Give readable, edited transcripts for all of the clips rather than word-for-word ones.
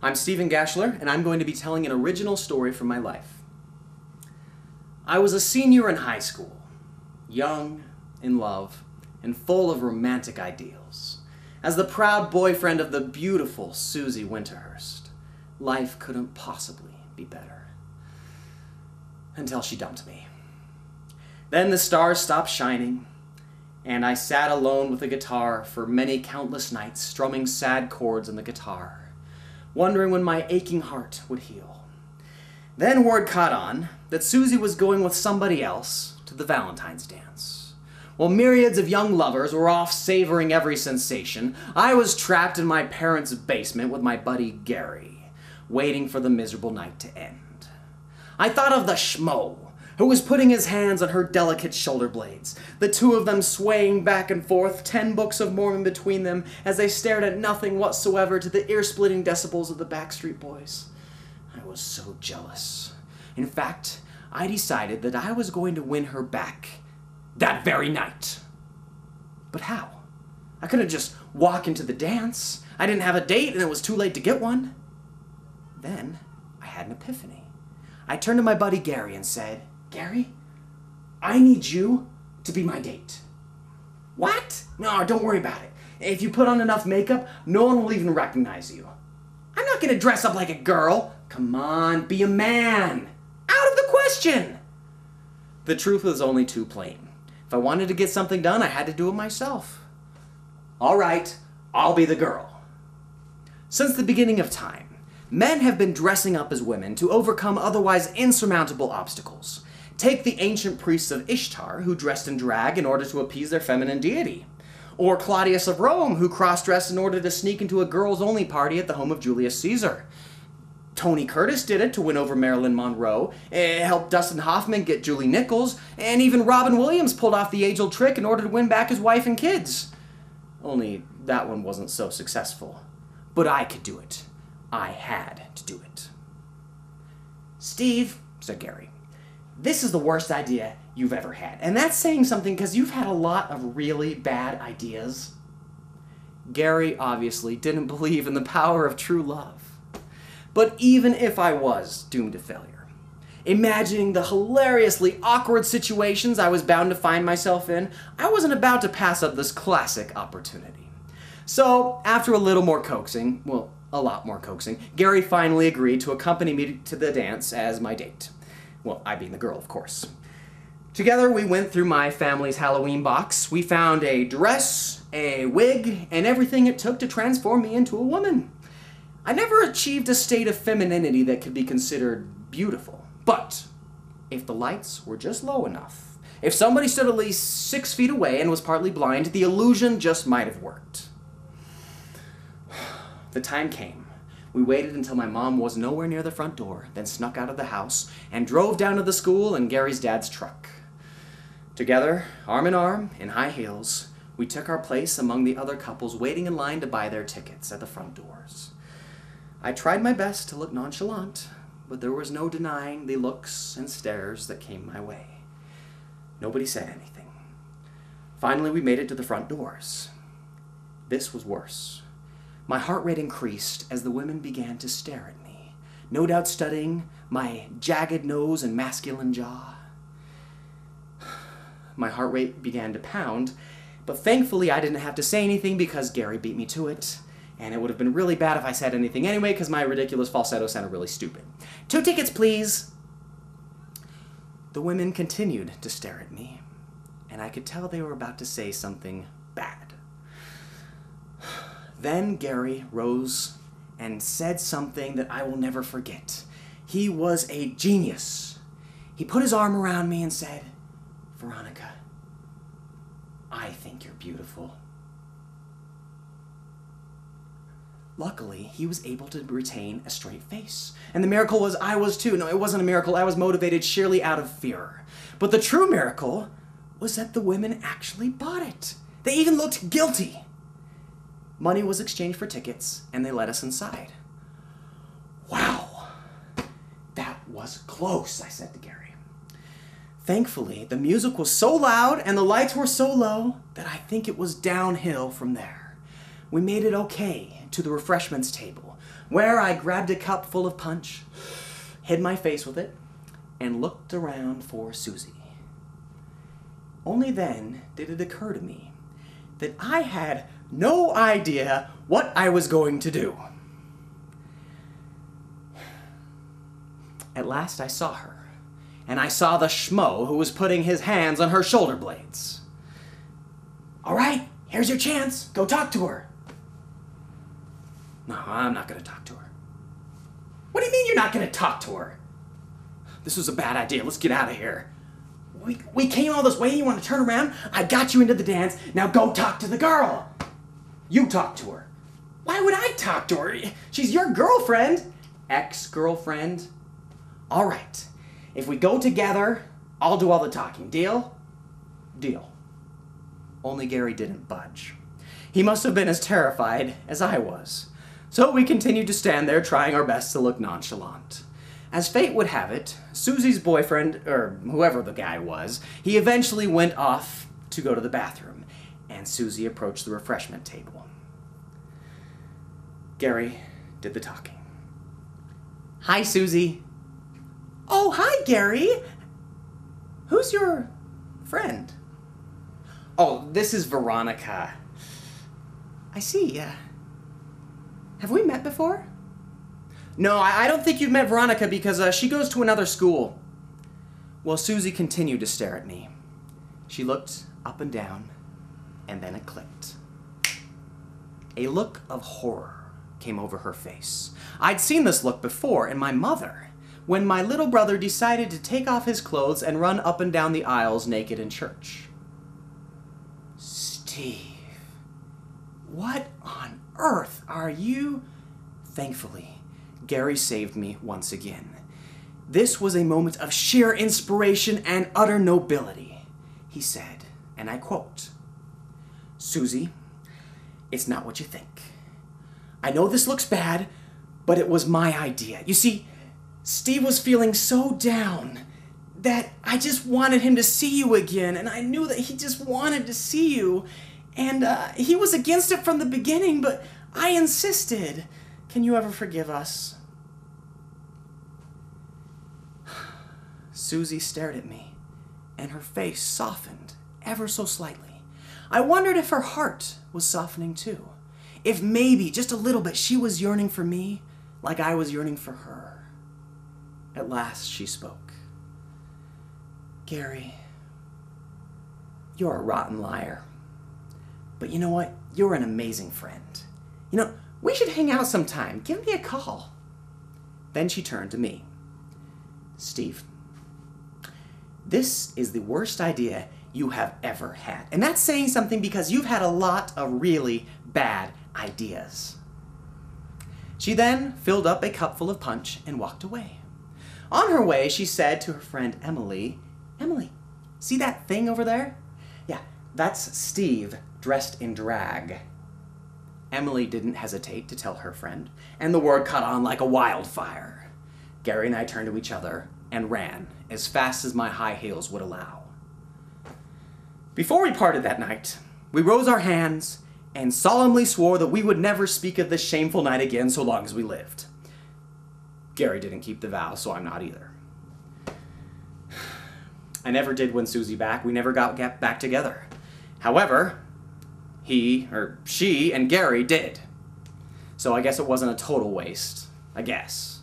I'm Stephen Gashler, and I'm going to be telling an original story from my life. I was a senior in high school, young, in love, and full of romantic ideals. As the proud boyfriend of the beautiful Susie Winterhurst, life couldn't possibly be better. Until she dumped me. Then the stars stopped shining, and I sat alone with a guitar for many countless nights, strumming sad chords on the guitar, wondering when my aching heart would heal. Then word caught on that Susie was going with somebody else to the Valentine's dance. While myriads of young lovers were off savoring every sensation, I was trapped in my parents' basement with my buddy Gary, waiting for the miserable night to end. I thought of the schmo who was putting his hands on her delicate shoulder blades, the two of them swaying back and forth, 10 books of Mormon between them, as they stared at nothing whatsoever to the ear-splitting decibels of the Backstreet Boys. I was so jealous. In fact, I decided that I was going to win her back that very night. But how? I couldn't just walk into the dance. I didn't have a date, and it was too late to get one. Then I had an epiphany. I turned to my buddy Gary and said, "Gary, I need you to be my date." "What?" "No, don't worry about it. If you put on enough makeup, no one will even recognize you." "I'm not going to dress up like a girl." "Come on, be a man." "Out of the question." The truth was only too plain. If I wanted to get something done, I had to do it myself. "All right, I'll be the girl." Since the beginning of time, men have been dressing up as women to overcome otherwise insurmountable obstacles. Take the ancient priests of Ishtar, who dressed in drag in order to appease their feminine deity. Or Claudius of Rome, who cross-dressed in order to sneak into a girls-only party at the home of Julius Caesar. Tony Curtis did it to win over Marilyn Monroe. It helped Dustin Hoffman get Julie Nichols. And even Robin Williams pulled off the age-old trick in order to win back his wife and kids. Only that one wasn't so successful. But I could do it. I had to do it. "Steve," said Gary, "this is the worst idea you've ever had." And that's saying something, because you've had a lot of really bad ideas. Gary obviously didn't believe in the power of true love. But even if I was doomed to failure, imagining the hilariously awkward situations I was bound to find myself in, I wasn't about to pass up this classic opportunity. So, after a little more coaxing, well, a lot more coaxing, Gary finally agreed to accompany me to the dance as my date. Well, I being the girl, of course. Together, we went through my family's Halloween box. We found a dress, a wig, and everything it took to transform me into a woman. I never achieved a state of femininity that could be considered beautiful. But if the lights were just low enough, if somebody stood at least 6 feet away and was partly blind, the illusion just might have worked. The time came. We waited until my mom was nowhere near the front door, then snuck out of the house and drove down to the school in Gary's dad's truck. Together, arm in arm, in high heels, we took our place among the other couples waiting in line to buy their tickets at the front doors. I tried my best to look nonchalant, but there was no denying the looks and stares that came my way. Nobody said anything. Finally, we made it to the front doors. This was worse. My heart rate increased as the women began to stare at me, no doubt studying my jagged nose and masculine jaw. My heart rate began to pound, but thankfully I didn't have to say anything because Gary beat me to it. And it would have been really bad if I said anything anyway, because my ridiculous falsetto sounded really stupid. "2 tickets, please." The women continued to stare at me, and I could tell they were about to say something bad. Then Gary rose and said something that I will never forget. He was a genius. He put his arm around me and said, "Veronica, I think you're beautiful." Luckily, he was able to retain a straight face. And the miracle was I was too. No, it wasn't a miracle. I was motivated sheerly out of fear. But the true miracle was that the women actually bought it. They even looked guilty. Money was exchanged for tickets, and they let us inside. "Wow, that was close," I said to Gary. Thankfully, the music was so loud and the lights were so low that I think it was downhill from there. we made it okay to the refreshments table, where I grabbed a cup full of punch, hid my face with it, and looked around for Susie. Only then did it occur to me that I had no idea what I was going to do. At last I saw her, and I saw the schmo who was putting his hands on her shoulder blades. "All right, here's your chance. Go talk to her." "No, I'm not going to talk to her." "What do you mean you're not going to talk to her?" "This was a bad idea. Let's get out of here. We came all this way. You want to turn around? I got you into the dance. Now go talk to the girl." "You talk to her." "Why would I talk to her? She's your girlfriend." "Ex-girlfriend?" "All right. If we go together, I'll do all the talking. Deal?" "Deal." Only Gary didn't budge. He must have been as terrified as I was. So we continued to stand there, trying our best to look nonchalant. As fate would have it, Susie's boyfriend, or whoever the guy was, he eventually went off to go to the bathroom, and Susie approached the refreshment table. Gary did the talking. "Hi, Susie." "Oh, hi, Gary. Who's your friend?" "Oh, this is Veronica." "I see. Have we met before?" "No, I don't think you've met Veronica because she goes to another school." Well, Susie continued to stare at me. She looked up and down, and then it clicked. A look of horror came over her face. I'd seen this look before in my mother, when my little brother decided to take off his clothes and run up and down the aisles naked in church. "Steve, what on earth are you?" Thankfully, Gary saved me once again. This was a moment of sheer inspiration and utter nobility. He said, and I quote, "Susie, it's not what you think. I know this looks bad, but it was my idea. You see, Steve was feeling so down that I just wanted him to see you again, and I knew that he just wanted to see you, and he was against it from the beginning, but I insisted. Can you ever forgive us?" Susie stared at me, and her face softened ever so slightly. I wondered if her heart was softening too. If maybe, just a little bit, she was yearning for me like I was yearning for her. At last she spoke. "Gary, you're a rotten liar. But you know what? You're an amazing friend. We should hang out sometime. Give me a call." Then she turned to me. "Steve, this is the worst idea you have ever had. And that's saying something because you've had a lot of really bad ideas." She then filled up a cup full of punch and walked away. On her way, she said to her friend Emily, "Emily, see that thing over there? Yeah, that's Steve dressed in drag." Emily didn't hesitate to tell her friend, and the word caught on like a wildfire. Gary and I turned to each other and ran as fast as my high heels would allow. Before we parted that night, we rose our hands and solemnly swore that we would never speak of this shameful night again so long as we lived. Gary didn't keep the vow, so I'm not either. I never did win Susie back. We never got back together. However, she and Gary did. So I guess it wasn't a total waste. I guess.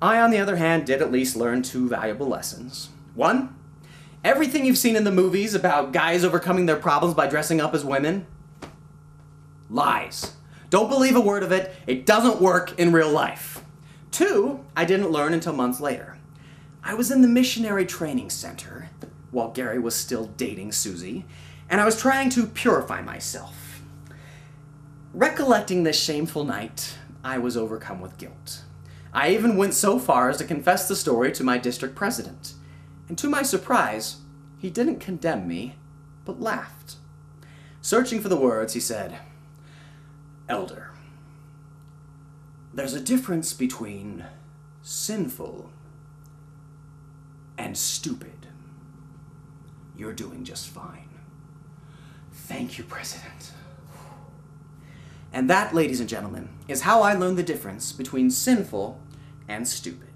I, on the other hand, did at least learn 2 valuable lessons. 1, everything you've seen in the movies about guys overcoming their problems by dressing up as women, lies. Don't believe a word of it. It doesn't work in real life. 2, I didn't learn until months later. I was in the missionary training center while Gary was still dating Susie, and I was trying to purify myself. Recollecting this shameful night, I was overcome with guilt. I even went so far as to confess the story to my district president, and to my surprise, he didn't condemn me, but laughed. Searching for the words, he said, "Elder, there's a difference between sinful and stupid. You're doing just fine." Thank you, President. And that, ladies and gentlemen, is how I learned the difference between sinful and stupid.